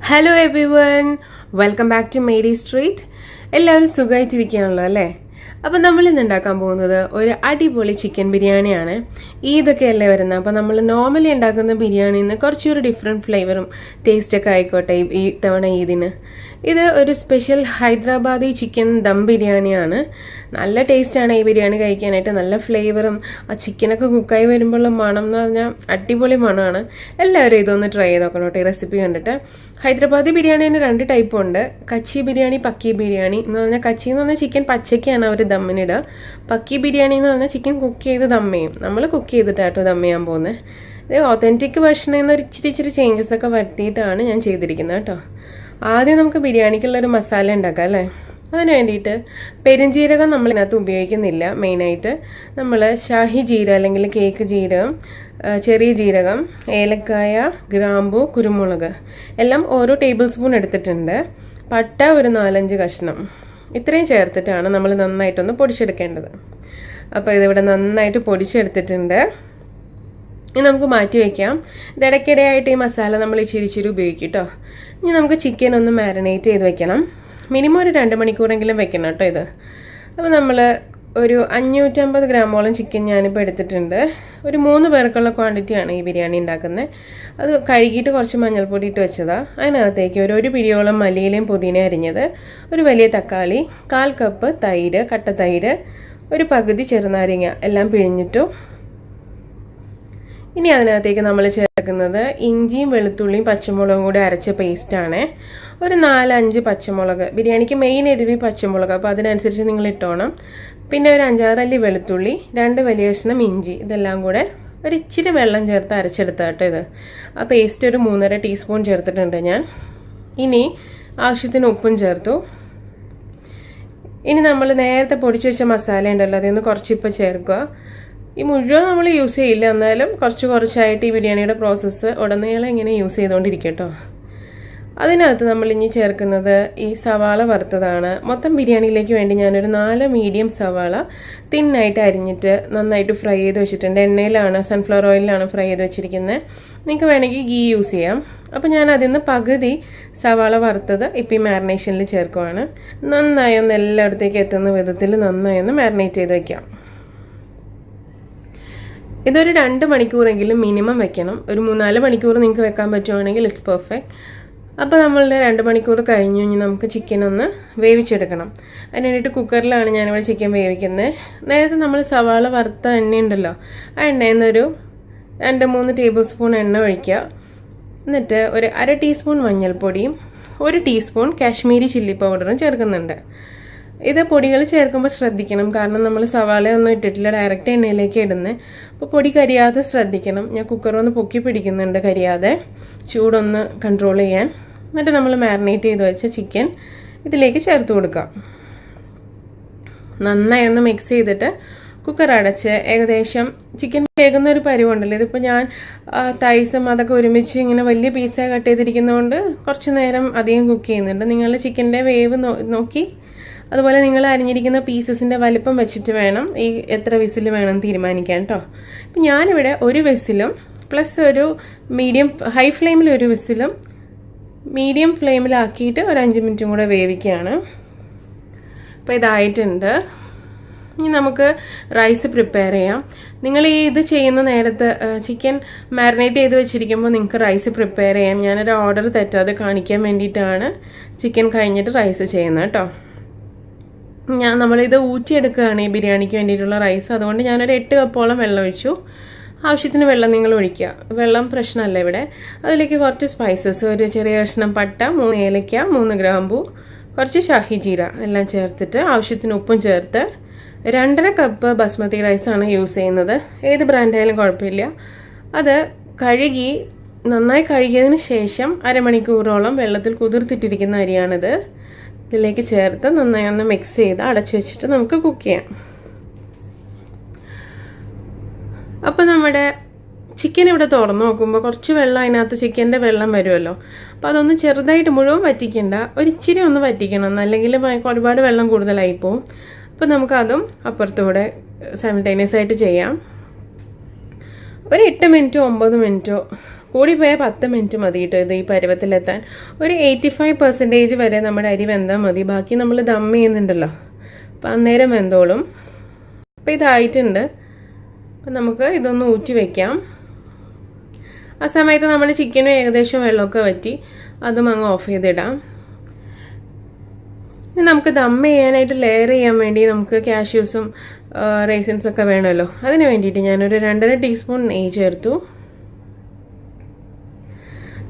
Hello everyone, welcome back to Mary Street. എല്ലാവരും സുഖമായിട്ടിരിക്കുകയാണല്ലോ അല്ലേ? അപ്പോൾ നമ്മൾ ഇന്ന് ഉണ്ടാക്കാൻ പോകുന്നത് ഒരു അടിപൊളി ചിക്കൻ ബിരിയാണിയാണ്. ഈദൊക്കെയല്ലേ വരുന്നത്. അപ്പോൾ നമ്മൾ നോർമലി ഉണ്ടാക്കുന്ന ബിരിയാണിയിൽ നിന്ന് കുറച്ചൊരു ഡിഫറെൻറ്റ് ഫ്ലേവറും ടേസ്റ്റൊക്കെ ആയിക്കോട്ടെ ഈ തവണ ഈദിന്. ഇത് ഒരു സ്പെഷ്യൽ ഹൈദരാബാദി ചിക്കൻ ദം ബിരിയാണിയാണ്. നല്ല ടേസ്റ്റാണ് ഈ ബിരിയാണി കഴിക്കാനായിട്ട്. നല്ല ഫ്ലേവറും ആ ചിക്കനൊക്കെ കുക്കായി വരുമ്പോഴുള്ള മണം എന്ന് പറഞ്ഞാൽ അടിപൊളി മണമാണ്. എല്ലാവരും ഇതൊന്ന് ട്രൈ ചെയ്ത് നോക്കണം കേട്ടോ ഈ റെസിപ്പി കണ്ടിട്ട്. ഹൈദരാബാദി ബിരിയാണിന് 2 ടൈപ്പ് ഉണ്ട്. കച്ചി ബിരിയാണി, പക്കി ബിരിയാണി എന്ന് പറഞ്ഞാൽ കച്ചി എന്ന് പറഞ്ഞാൽ ചിക്കൻ പച്ചയ്ക്കാണ് അവർ ദമ്മിനിടുക. പക്കി ബിരിയാണി എന്ന് പറഞ്ഞാൽ ചിക്കൻ കുക്ക് ചെയ്ത് ദം ചെയ്യും. നമ്മൾ കുക്ക് ചെയ്തിട്ടാട്ടോ ദം ചെയ്യാൻ പോകുന്നത്. ഇത് ഓതൻറ്റിക് വെർഷനിൽ നിന്ന് ഒരു ഇച്ചിരി ചേഞ്ചസ് ഒക്കെ വരുത്തിയിട്ടാണ് ഞാൻ ചെയ്തിരിക്കുന്നത് കേട്ടോ. ആദ്യം നമുക്ക് ബിരിയാണിക്കുള്ളൊരു മസാല ഉണ്ടാക്കാം അല്ലേ. അതിന് വേണ്ടിയിട്ട് പെരുംജീരകം നമ്മളിതിനകത്ത് ഉപയോഗിക്കുന്നില്ല. മെയിനായിട്ട് നമ്മൾ ഷാഹി ജീരകം അല്ലെങ്കിൽ കേക്ക് ജീരകം, ചെറിയ ജീരകം, ഏലക്കായ, ഗ്രാമ്പു, കുരുമുളക് എല്ലാം ഓരോ ടേബിൾ സ്പൂൺ എടുത്തിട്ടുണ്ട്. പട്ട ഒരു 4-5 കഷ്ണം ഇത്രയും ചേർത്തിട്ടാണ് നമ്മൾ നന്നായിട്ടൊന്ന് പൊടിച്ചെടുക്കേണ്ടത്. അപ്പോൾ ഇതിവിടെ നന്നായിട്ട് പൊടിച്ചെടുത്തിട്ടുണ്ട്. ഇനി നമുക്ക് മാറ്റി വയ്ക്കാം. ഇതിടയ്ക്കിടെയായിട്ട് ഈ മസാല നമ്മൾ ഇച്ചിരി ഉപയോഗിക്കും കേട്ടോ. ഇനി നമുക്ക് ചിക്കൻ ഒന്ന് മാരിനേറ്റ് ചെയ്ത് വെക്കണം. മിനിമം ഒരു 2 മണിക്കൂറെങ്കിലും വെക്കണം കേട്ടോ ഇത്. അപ്പോൾ നമ്മൾ ഒരു 550 ഗ്രാമോളം ചിക്കൻ ഞാനിപ്പോൾ എടുത്തിട്ടുണ്ട്. ഒരു 3 പേർക്കുള്ള ക്വാണ്ടിറ്റിയാണ് ഈ ബിരിയാണി ഉണ്ടാക്കുന്നത്. അത് കഴുകിയിട്ട് കുറച്ച് മഞ്ഞൾപ്പൊടി ഇട്ട് വെച്ചതാണ്. അതിനകത്തേക്ക് ഒരു പിടിയോളം മല്ലിയിലയും പുതിന അരിഞ്ഞത്, ഒരു വലിയ തക്കാളി, 1/4 കപ്പ് തൈര്, കട്ട തൈര്, ഒരു പകുതി ചെറുനാരങ്ങ എല്ലാം പിഴിഞ്ഞിട്ടു. ഇനി അതിനകത്തേക്ക് നമ്മൾ ചേർക്കുന്നത് ഇഞ്ചിയും വെളുത്തുള്ളിയും പച്ചമുളകും കൂടി അരച്ച പേസ്റ്റാണ്. ഒരു 4-5 പച്ചമുളക്. ബിരിയാണിക്ക് മെയിൻ എരിവ് പച്ചമുളക്, അപ്പോൾ അതിനനുസരിച്ച് നിങ്ങൾ ഇട്ടോണം. പിന്നെ ഒരു 5-6 അല്ലി വെളുത്തുള്ളി, 2 വലിയ കഷ്ണം ഇഞ്ചി, ഇതെല്ലാം കൂടെ ഒരു ഇച്ചിരി വെള്ളം ചേർത്ത് അരച്ചെടുത്ത കേട്ടോ ഇത്. ആ പേസ്റ്റ് ഒരു 3.5 ടീസ്പൂൺ ചേർത്തിട്ടുണ്ട് ഞാൻ. ഇനി ആവശ്യത്തിന് ഉപ്പും ചേർത്തു. ഇനി നമ്മൾ നേരത്തെ പൊടിച്ചു വെച്ച മസാല ഉണ്ടല്ലോ, അതിൽ നിന്ന് കുറച്ചിപ്പോൾ ചേർക്കുക. ഈ മുഴുവൻ നമ്മൾ യൂസ് ചെയ്യില്ല, എന്നാലും കുറച്ചായിട്ട് ഈ ബിരിയാണിയുടെ പ്രോസസ്സ് ഉടനീളം ഇങ്ങനെ യൂസ് ചെയ്തുകൊണ്ടിരിക്കും കേട്ടോ. അതിനകത്ത് നമ്മൾ ഇനി ചേർക്കുന്നത് ഈ സവാള വറുത്തതാണ്. മൊത്തം ബിരിയാണിയിലേക്ക് വേണ്ടി ഞാനൊരു 4 മീഡിയം സവാള തിന്നായിട്ട് അരിഞ്ഞിട്ട് നന്നായിട്ട് ഫ്രൈ ചെയ്ത് വെച്ചിട്ടുണ്ട്. എണ്ണയിലാണ്, സൺഫ്ലവർ ഓയിലാണ് ഫ്രൈ ചെയ്ത് വെച്ചിരിക്കുന്നത്. നിങ്ങൾക്ക് വേണമെങ്കിൽ ഗീ യൂസ് ചെയ്യാം. അപ്പോൾ ഞാൻ അതിൽ നിന്ന് പകുതി സവാള വറുത്തത് ഇപ്പോൾ ഈ മാരിനേഷനിൽ ചേർക്കുവാണ്. നന്നായി ഒന്ന് എല്ലായിടത്തേക്ക് എത്തുന്ന വിധത്തിൽ നന്നായി ഒന്ന് മാരിനേറ്റ് ചെയ്ത് വയ്ക്കാം. ഇതൊരു 2 മണിക്കൂറെങ്കിലും മിനിമം വെക്കണം. ഒരു 3-4 മണിക്കൂർ നിങ്ങൾക്ക് വെക്കാൻ പറ്റുവാണെങ്കിൽ ഇറ്റ്സ് പെർഫെക്റ്റ്. അപ്പോൾ നമ്മളുടെ 2 മണിക്കൂർ കഴിഞ്ഞു. ഇനി നമുക്ക് ചിക്കൻ ഒന്ന് വേവിച്ചെടുക്കണം. അതിന് വേണ്ടിയിട്ട് കുക്കറിലാണ് ഞാനിവിടെ ചിക്കൻ വേവിക്കുന്നത്. നേരത്തെ നമ്മൾ സവാള വറുത്ത എണ്ണയുണ്ടല്ലോ, ആ എണ്ണയിൽ നിന്നൊരു 2-3 ടേബിൾ സ്പൂൺ എണ്ണ ഒഴിക്കുക. എന്നിട്ട് ഒരു 1/2 ടീസ്പൂൺ മഞ്ഞൾപ്പൊടിയും 1 ടീസ്പൂൺ കാശ്മീരി ചില്ലി പൗഡറും ചേർക്കുന്നുണ്ട്. ഇത് പൊടികൾ ചേർക്കുമ്പോൾ ശ്രദ്ധിക്കണം, കാരണം നമ്മൾ സവാളയൊന്നും ഇട്ടിട്ടില്ല, ഡയറക്റ്റ് എണ്ണയിലേക്ക് ഇടുന്നത്. അപ്പോൾ പൊടി കരിയാതെ ശ്രദ്ധിക്കണം. ഞാൻ കുക്കറൊന്ന് പൊക്കി പിടിക്കുന്നുണ്ട് കരിയാതെ, ചൂടൊന്ന് കൺട്രോൾ ചെയ്യാൻ. എന്നിട്ട് നമ്മൾ മാരിനേറ്റ് ചെയ്ത് വെച്ച ചിക്കൻ ഇതിലേക്ക് ചേർത്ത് കൊടുക്കാം. നന്നായി ഒന്ന് മിക്സ് ചെയ്തിട്ട് കുക്കർ അടച്ച് ഏകദേശം ചിക്കൻ വേകുന്ന ഒരു പരുവുണ്ടല്ലോ. ഇതിപ്പോൾ ഞാൻ തൈസും അതൊക്കെ ഒരുമിച്ച് ഇങ്ങനെ വലിയ പീസായി കട്ട് ചെയ്തിരിക്കുന്നതുകൊണ്ട് കുറച്ച് നേരം അധികം കുക്ക് ചെയ്യുന്നുണ്ട്. നിങ്ങൾ ചിക്കൻ്റെ വേവ് നോക്കി, അതുപോലെ നിങ്ങൾ അരിഞ്ഞിരിക്കുന്ന പീസസിൻ്റെ വലിപ്പം വെച്ചിട്ട് വേണം ഈ എത്ര വിസിൽ വേണം തീരുമാനിക്കാൻ കേട്ടോ. ഇപ്പം ഞാനിവിടെ 1 വിസിലും പ്ലസ് ഒരു ഹൈ ഫ്ലെയിമിൽ 1 വിസിലും മീഡിയം ഫ്ലെയിമിലാക്കിയിട്ട് ഒരു 5 മിനിറ്റും കൂടെ വേവിക്കുകയാണ്. അപ്പോൾ ഇതായിട്ടുണ്ട്. ഇനി നമുക്ക് റൈസ് പ്രിപ്പയർ ചെയ്യാം. നിങ്ങൾ ഇത് ചെയ്യുന്ന നേരത്ത് ചിക്കൻ മാരിനേറ്റ് ചെയ്ത് വെച്ചിരിക്കുമ്പോൾ നിങ്ങൾക്ക് റൈസ് പ്രിപ്പയർ ചെയ്യാം. ഞാനൊരു ഓർഡർ തെറ്റാതെ കാണിക്കാൻ വേണ്ടിയിട്ടാണ് ചിക്കൻ കഴിഞ്ഞിട്ട് റൈസ് ചെയ്യുന്നത് കേട്ടോ. നമ്മളിത് ഊറ്റിയെടുക്കുകയാണ് ഈ ബിരിയാണിക്ക് വേണ്ടിയിട്ടുള്ള റൈസ്. അതുകൊണ്ട് ഞാനൊരു 8 കപ്പോളം വെള്ളം ഒഴിച്ചു. ആവശ്യത്തിന് വെള്ളം നിങ്ങൾ ഒഴിക്കുക, വെള്ളം പ്രശ്നമല്ല ഇവിടെ. അതിലേക്ക് കുറച്ച് സ്പൈസസ്, ഒരു ചെറിയ കഷ്ണം പട്ട, 3 ഏലക്ക, 3 ഗ്രാമ്പു, കുറച്ച് ഷാഹി ജീര എല്ലാം ചേർത്തിട്ട് ആവശ്യത്തിന് ഉപ്പും ചേർത്ത് 2.5 കപ്പ് ബസ്മതി റൈസാണ് യൂസ് ചെയ്യുന്നത്. ഏത് ബ്രാൻഡായാലും കുഴപ്പമില്ല. അത് നന്നായി കഴുകിയതിന് ശേഷം 1/2 മണിക്കൂറോളം വെള്ളത്തിൽ കുതിർത്തിട്ടിരിക്കുന്ന അരിയാണിത്. ഇതിലേക്ക് ചേർത്ത് നന്നായി ഒന്ന് മിക്സ് ചെയ്ത് അടച്ചു വെച്ചിട്ട് നമുക്ക് കുക്ക് ചെയ്യാം. അപ്പോൾ നമ്മുടെ ചിക്കൻ ഇവിടെ തുറന്ന് നോക്കുമ്പോൾ കുറച്ച് വെള്ളം അതിനകത്ത് ചിക്കൻ്റെ വെള്ളം വരുമല്ലോ. അപ്പോൾ അതൊന്ന് ചെറുതായിട്ട് മുഴുവൻ വറ്റിക്കണ്ട, ഒരിച്ചിരി ഒന്ന് വറ്റിക്കണം, അല്ലെങ്കിൽ ഒരുപാട് വെള്ളം കൂടുതലായിപ്പോവും. അപ്പോൾ നമുക്കതും അപ്പുറത്തൂടെ സൈമിൾട്ടേനിയസ് ആയിട്ട് ചെയ്യാം. ഒരു 8 മിനിറ്റോ 9 മിനിറ്റോ കൂടിപ്പോയാൽ 10 മിനിറ്റ് മതി കേട്ടോ ഇത് ഈ പരുവത്തിലെത്താൻ. ഒരു 85% വരെ നമ്മുടെ അരി വെന്താൽ മതി. ബാക്കി നമ്മൾ ദം ചെയ്യുന്നുണ്ടല്ലോ, അപ്പം അന്നേരം വെന്തോളും. അപ്പം ഇതായിട്ടുണ്ട്. അപ്പം നമുക്ക് ഇതൊന്ന് ഊറ്റി വയ്ക്കാം. ആ സമയത്ത് നമ്മുടെ ചിക്കനും ഏകദേശം വെള്ളമൊക്കെ വറ്റി, അതും അങ്ങ് ഓഫ് ചെയ്തിടാം. ഇനി നമുക്ക് ദം ചെയ്യാനായിട്ട് ലെയർ ചെയ്യാൻ വേണ്ടി നമുക്ക് കാഷ്യൂസും റൈസിൻസൊക്കെ വേണമല്ലോ. അതിന് വേണ്ടിയിട്ട് ഞാനൊരു 2.5 ടീസ്പൂൺ നെയ്യ് ചേർത്തു.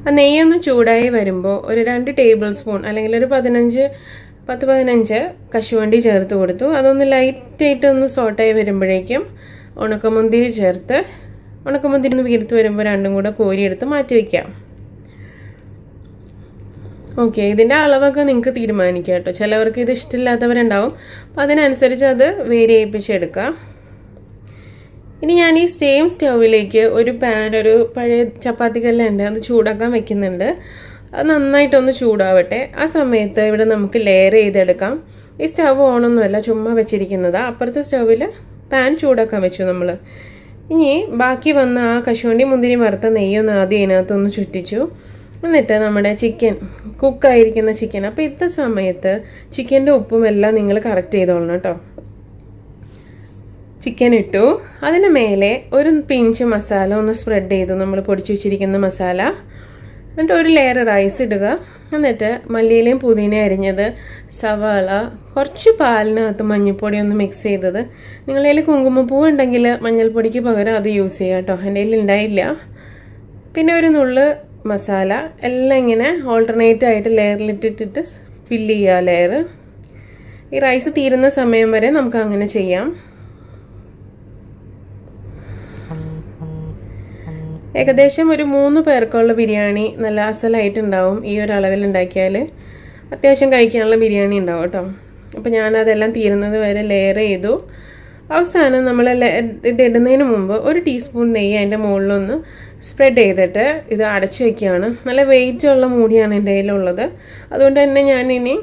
ആ നെയ്യൊന്ന് ചൂടായി വരുമ്പോൾ ഒരു 2 ടേബിൾ സ്പൂൺ അല്ലെങ്കിൽ ഒരു 10-15 കശുവണ്ടി ചേർത്ത് കൊടുത്തു. അതൊന്ന് ലൈറ്റായിട്ട് ഒന്ന് സോട്ടായി വരുമ്പോഴേക്കും ഉണക്കമുന്തിരി ചേർത്ത്, ഉണക്കമുന്തിരി ഒന്ന് വീർത്ത് വരുമ്പോൾ രണ്ടും കൂടെ കോരിയെടുത്ത് മാറ്റി വയ്ക്കാം. ഓക്കെ, ഇതിൻ്റെ അളവൊക്കെ നിങ്ങൾക്ക് തീരുമാനിക്കാം കേട്ടോ. ചിലവർക്ക് ഇത് ഇഷ്ടമില്ലാത്തവരുണ്ടാവും, അപ്പം അതിനനുസരിച്ച് അത് വേരി ചെയ്യിപ്പിച്ചെടുക്കാം. ഇനി ഞാൻ ഈ സെയിം സ്റ്റൗവിലേക്ക് ഒരു പാൻ, ഒരു പഴയ ചപ്പാത്തി കല്ലുണ്ട്, അത് ചൂടാക്കാൻ വെക്കുന്നുണ്ട്. അത് നന്നായിട്ടൊന്ന് ചൂടാവട്ടെ. ആ സമയത്ത് ഇവിടെ നമുക്ക് ലെയർ ചെയ്തെടുക്കാം. ഈ സ്റ്റവ് ഓണൊന്നുമല്ല, ചുമ്മാ വെച്ചിരിക്കുന്നതാണ്. അപ്പുറത്തെ സ്റ്റൗവിൽ പാൻ ചൂടാക്കാൻ വെച്ചു നമ്മൾ. ഇനി ബാക്കി വന്ന ആ കശുവണ്ടി മുന്തിരി വറുത്ത നെയ്യൊന്ന് ആദ്യം ഇതിനകത്തൊന്ന് ചുറ്റിച്ചു. എന്നിട്ട് നമ്മുടെ ചിക്കൻ, കുക്കായിരിക്കുന്ന ചിക്കൻ, അപ്പോൾ ഇത്ര സമയത്ത് ചിക്കൻ്റെ ഉപ്പും എല്ലാം നിങ്ങൾ കറക്റ്റ് ചെയ്തോളണം കേട്ടോ. ചിക്കൻ ഇട്ടു, അതിന് മേലെ ഒരു പിഞ്ച് മസാല ഒന്ന് സ്പ്രെഡ് ചെയ്തു, നമ്മൾ പൊടിച്ചു വെച്ചിരിക്കുന്ന മസാല. എന്നിട്ട് ഒരു ലെയർ റൈസ് ഇടുക. എന്നിട്ട് മല്ലിയിലയും പുതിനയും അരിഞ്ഞത്, സവാള, കുറച്ച് പാലിനകത്ത് മഞ്ഞൾപ്പൊടി ഒന്ന് മിക്സ് ചെയ്തത്. നിങ്ങളുടെ കയ്യിൽ കുങ്കുമപ്പൂവ് ഉണ്ടെങ്കിൽ മഞ്ഞൾപ്പൊടിക്ക് പകരം അത് യൂസ് ചെയ്യുക കേട്ടോ. എൻ്റെ കയ്യിൽ ഉണ്ടായില്ല. പിന്നെ ഒരു നുള്ള് മസാല, എല്ലാം ഇങ്ങനെ ഓൾട്ടർനേറ്റ് ആയിട്ട് ലെയറിലിട്ടിട്ട് ഫില്ല് ചെയ്യുക ലെയർ. ഈ റൈസ് തീരുന്ന സമയം വരെ നമുക്ക് അങ്ങനെ ചെയ്യാം. ഏകദേശം ഒരു 3 പേർക്കുള്ള ബിരിയാണി നല്ല അസലായിട്ടുണ്ടാവും. ഈ ഒരു അളവിൽ ഉണ്ടാക്കിയാൽ അത്യാവശ്യം കഴിക്കാനുള്ള ബിരിയാണി ഉണ്ടാവും കേട്ടോ. അപ്പോൾ ഞാനതെല്ലാം തീരുന്നത് വരെ ലെയർ ചെയ്തു. അവസാനം നമ്മൾ ഇത് ഇടുന്നതിന് മുമ്പ് ഒരു ടീസ്പൂൺ നെയ്യ് അതിൻ്റെ മുകളിലൊന്ന് സ്പ്രെഡ് ചെയ്തിട്ട് ഇത് അടച്ചു വയ്ക്കുകയാണ്. നല്ല വെയിറ്റ് ഉള്ള മൂടിയാണ് എൻ്റെ കയ്യിലുള്ളത്. അതുകൊണ്ട് തന്നെ ഞാനിനി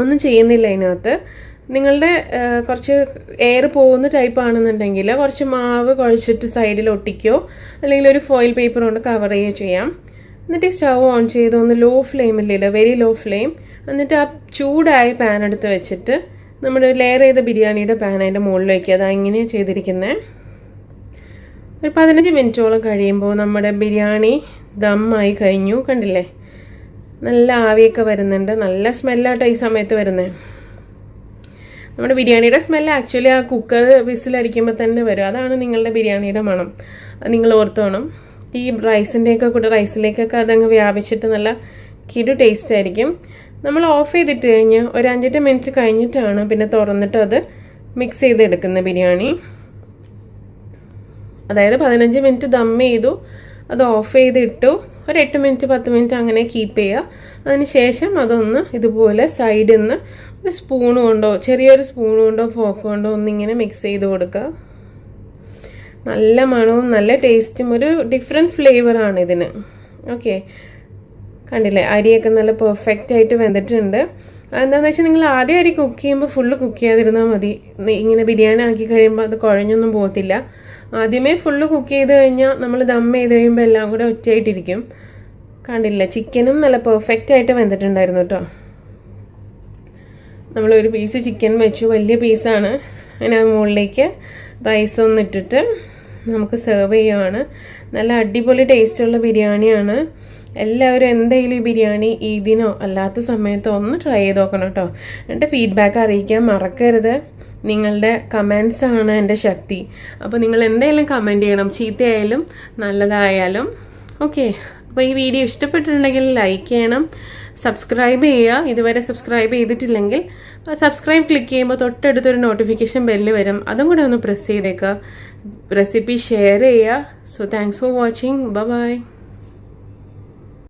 ഒന്നും ചെയ്യുന്നില്ല ഇതിനകത്ത്. നിങ്ങളുടെ കുറച്ച് എയർ പോകുന്ന ടൈപ്പ് ആണെന്നുണ്ടെങ്കിൽ കുറച്ച് മാവ് കുഴച്ചിട്ട് സൈഡിൽ ഒട്ടിക്കുകയോ അല്ലെങ്കിൽ ഒരു ഫോയിൽ പേപ്പർ കൊണ്ട് കവർ ചെയ്യുകയോ ചെയ്യാം. എന്നിട്ട് ഈ സ്റ്റവ് ഓൺ ചെയ്ത് ഒന്ന് ലോ ഫ്ലെയിമിലിടുക, വെരി ലോ ഫ്ലെയിം. എന്നിട്ട് ആ ചൂടായ പാൻ എടുത്ത് വെച്ചിട്ട് നമ്മുടെ ലെയർ ചെയ്ത ബിരിയാണിയുടെ പാൻ അതിൻ്റെ മുകളിൽ വയ്ക്കുക. അത് ഇങ്ങനെയാണ് ചെയ്തിരിക്കുന്നത്. ഒരു 15 മിനിറ്റോളം കഴിയുമ്പോൾ നമ്മുടെ ബിരിയാണി ദമ്മായി കഴിഞ്ഞു. കണ്ടില്ലേ, നല്ല ആവിയൊക്കെ വരുന്നുണ്ട്. നല്ല സ്മെല്ലാട്ടോ ഈ സമയത്ത് വരുന്നത്. നമ്മുടെ ബിരിയാണിയുടെ സ്മെല്ല് ആക്ച്വലി ആ കുക്കർ വിസിലടിക്കുമ്പോൾ തന്നെ വരും. അതാണ് നിങ്ങളുടെ ബിരിയാണിയുടെ മണം. നിങ്ങൾ ഓർത്തോണം. ഈ റൈസിൻ്റെയൊക്കെ കൂടെ റൈസിലേക്കൊക്കെ അതങ്ങ് വ്യാപിച്ചിട്ട് നല്ല കിടു ടേസ്റ്റ് ആയിരിക്കും. നമ്മൾ ഓഫ് ചെയ്തിട്ട് കഴിഞ്ഞ് ഒരു 5-8 മിനിറ്റ് കഴിഞ്ഞിട്ടാണ് പിന്നെ തുറന്നിട്ട് അത് മിക്സ് ചെയ്തെടുക്കുന്ന ബിരിയാണി. അതായത് 15 മിനിറ്റ് ദം ചെയ്തു, അത് ഓഫ് ചെയ്തിട്ടു, ഒരു 8 മിനിറ്റ് 10 മിനിറ്റ് അങ്ങനെ കീപ്പ് ചെയ്യുക. അതിന് ശേഷം അതൊന്ന് ഇതുപോലെ സൈഡിൽ നിന്ന് ഒരു സ്പൂൺ കൊണ്ടോ ചെറിയൊരു സ്പൂൺ കൊണ്ടോ ഫോക്ക് കൊണ്ടോ ഒന്നിങ്ങനെ മിക്സ് ചെയ്ത് കൊടുക്കുക. നല്ല മണവും നല്ല ടേസ്റ്റും ഒരു ഡിഫറെൻറ്റ് ഫ്ലേവറാണ് ഇതിന്. ഓക്കെ, കണ്ടില്ലേ, അരിയൊക്കെ നല്ല പെർഫെക്റ്റ് ആയിട്ട് വെന്തിട്ടുണ്ട്. അതെന്താണെന്ന് വെച്ചാൽ നിങ്ങൾ ആദ്യം അരി കുക്ക് ചെയ്യുമ്പോൾ ഫുള്ള് കുക്ക് ചെയ്യാതിരുന്നാൽ മതി. ഇങ്ങനെ ബിരിയാണി ആക്കി കഴിയുമ്പോൾ അത് കുഴഞ്ഞൊന്നും പോകത്തില്ല. ആദ്യമേ ഫുള്ള് കുക്ക് ചെയ്ത് കഴിഞ്ഞാൽ നമ്മൾ ദം ചെയ്ത് കഴിയുമ്പോൾ എല്ലാം കൂടെ ഒറ്റയായിട്ടിരിക്കും. കണ്ടില്ല, ചിക്കനും നല്ല പെർഫെക്റ്റ് ആയിട്ട് വെന്തിട്ടുണ്ടായിരുന്നു കേട്ടോ. നമ്മളൊരു പീസ് ചിക്കൻ വെച്ചു, വലിയ പീസാണ്. അതിന് മുകളിലേക്ക് റൈസ് ഒന്ന് ഇട്ടിട്ട് നമുക്ക് സെർവ് ചെയ്യുവാണ്. നല്ല അടിപൊളി ടേസ്റ്റുള്ള ബിരിയാണിയാണ്. എല്ലാവരും എന്തെങ്കിലും ഈ ബിരിയാണി ഈദിനോ അല്ലാത്ത സമയത്തോ ഒന്ന് ട്രൈ ചെയ്ത് നോക്കണം കേട്ടോ. എൻ്റെ ഫീഡ്ബാക്ക് അറിയിക്കാൻ മറക്കരുത്. നിങ്ങളുടെ കമൻസാണ് എൻ്റെ ശക്തി. അപ്പോൾ നിങ്ങൾ എന്തെങ്കിലും കമൻറ്റ് ചെയ്യണം, ചീത്തയായാലും നല്ലതായാലും. ഓക്കെ, അപ്പോൾ ഈ വീഡിയോ ഇഷ്ടപ്പെട്ടിട്ടുണ്ടെങ്കിൽ ലൈക്ക് ചെയ്യണം, സബ്സ്ക്രൈബ് ചെയ്യുക. ഇതുവരെ സബ്സ്ക്രൈബ് ചെയ്തിട്ടില്ലെങ്കിൽ സബ്സ്ക്രൈബ് ക്ലിക്ക് ചെയ്യുമ്പോൾ തൊട്ടടുത്തൊരു നോട്ടിഫിക്കേഷൻ ബെല്ല് വരും, അതും കൂടെ ഒന്ന് പ്രസ് ചെയ്തേക്കുക. റെസിപ്പി ഷെയർ ചെയ്യുക. So thanks for watching. By.